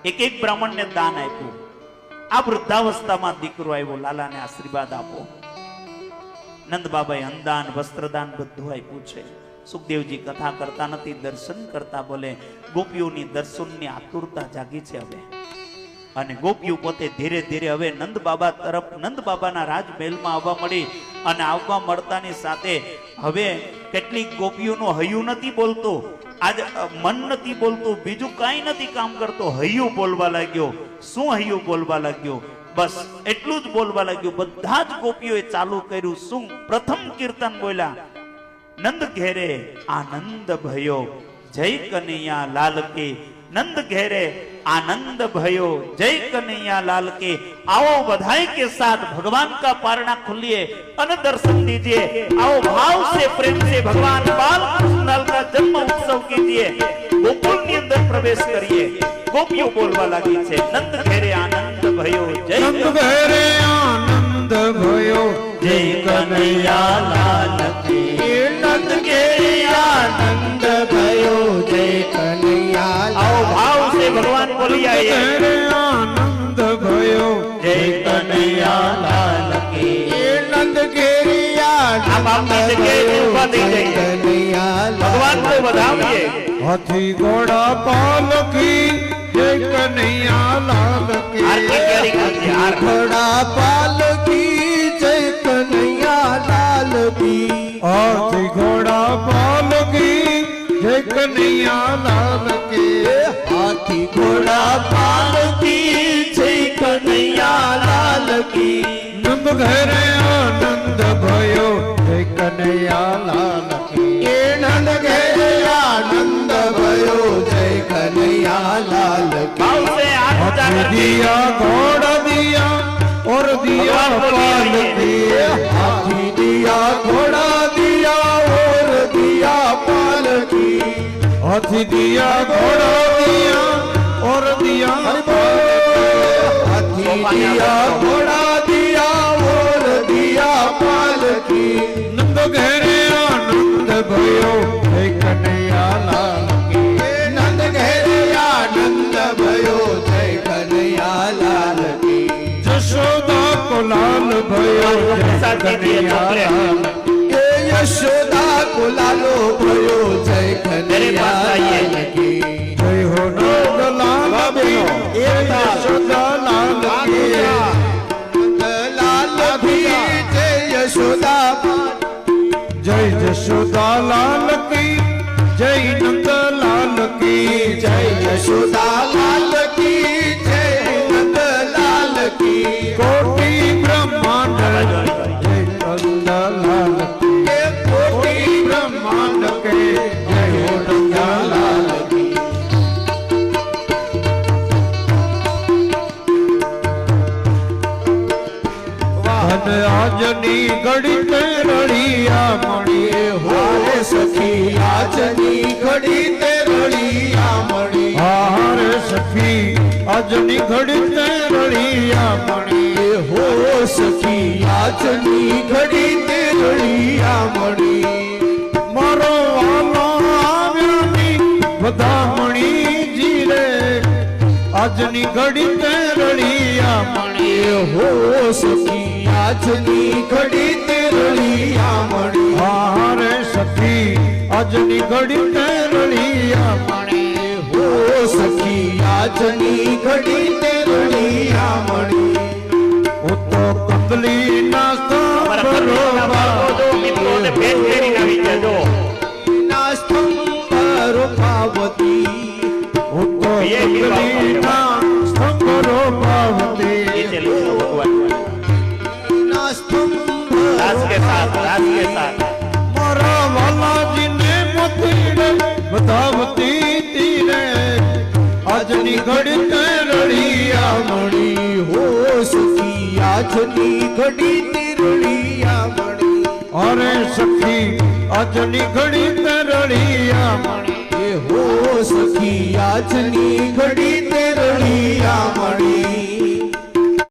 એક એક બ્રાહ્મણને દાન આપ્યું. આ વૃદ્ધાવસ્થામાં દીકરો આવ્યો, લાલાને આશીર્વાદ આપો. નંદ બાબાએ અન્નદાન વસ્ત્રદાન બધું આપ્યું છે. સુખદેવજી કથા કરતા નથી, દર્શન કરતા બોલે ગોપીઓની દર્શનની આતુરતા જાગી છે હવે. અને ગોપીઓ પોતે ધીરે ધીરે હવે નંદ બાબા તરફ, નંદ બાબાના રાજમહેલમાં આવવા મળી. અને આવવા મળતાની સાથે હવે કેટલીક ગોપીઓનું હૈયું નથી બોલતું, આજ મન નથી બોલતું, બીજું કાંઈ નથી કામ કરતો, હૈયું બોલવા લાગ્યો. શું હૈયું બોલવા લાગ્યો? બસ એટલું જ બોલવા લાગ્યું. બધા જ ગોપીઓએ ચાલુ કર્યું. શું? પ્રથમ કીર્તન બોલ્યા, નંદ ઘેરે આનંદ ભયો જય કનૈયા લાલ કે. નંદ ઘેરે आनंद भयो जय कन्हैया लाल के. आओ बधाई के साथ भगवान का पारणा खोलिए और दर्शन दीजिए. आओ भाव से प्रेम से भगवान बाल कृष्ण का जन्म उत्सव कीजिए. गोकुल के अंदर प्रवेश करिए. गोपियों बोलवा लगी छे, नंद घेरे आनंद भयो जय. नंद घेरे आनंद भयो जय कन्हैया लाल की. नंद घेरे आनंद भयो जय कन्हैया. आओ भाव से भगवान बोलिए, आनंद भयो जय कन्हैया लाल की. नंद घेरे आनंद भयो जय कन्हैया. भगवान को बधाइए. हाथी घोड़ा पालकी जय कन्हैया लाल की. घोड़ा पालकी जय कन्हैया लाल की. हाथी घोड़ा पालकी जय कन्हैया लाल की. हाथी घोड़ा पालकी जय कन्हैया लाल की. नंद घेरे आनंद भयो जय कन्हैया लाल की. नंद घेरे आनंद भयो जय कन्हैया लाल की. हाथी दिया घोड़ा दिया और दिया पालकी. हाथी दिया घोड़ा दिया और दिया पालकी. हाथी दिया घोड़ा दिया और दिया हाथी दिया घोड़ा दिया और दिया पालकी. नंद घेरे आनंद भयो जय कन्हैया लाल की. नंद घेरे आनंद भयो जय कन्हैया लाल की. यशोदा को लाल भयो जय कन्हैया लाल की. यशोदा को लालो भयो जय कन्हैया लाल की. जय हो नंद लाल की. यशोदा लाल की. लाल की जय यशोदा. जय यशोदा लाल की. जय नंद लाल की. जय यशोदा लाल की. जय नंद लाल की. कोटि ब्रह्मांड जय नंद लाल की. कोटि ब्रह्मांड के जय नंद लाल की. धन आजनी घड़ी ते रड़िया मणि हो सखी. आजनी घड़ी ते रड़िया मणि. हारे सखी आजनी घड़ी ते रड़िया मणि हो सखी. आजनी घड़ी ते रड़िया मणि. मारो वालो आव्यानी बधा मणि जी रे. आजनी घड़ी ते रड़िया मणि हो सखी. आजनी घड़ी ते रड़िया मणि. हारे सखी आजनी घड़ी ते रड़िया मणि हो सखी. आजनी घड़ी ते रड़िया मणि. वो तो कंदली ना स्तंभरो पावती. वो तो कंदली ना स्तंभरो पावती. राज के साथ मारा वाला जी ने मोतीड़े बतावती तीरे. आजनी घड़ी ते रड़िया मणि हो सखी. आजनी घड़ी ते रड़िया मणि. अरे सखी आजनी घड़ी ते रड़िया मणि हो सखी. आजनी घड़ी ते रड़िया मणि.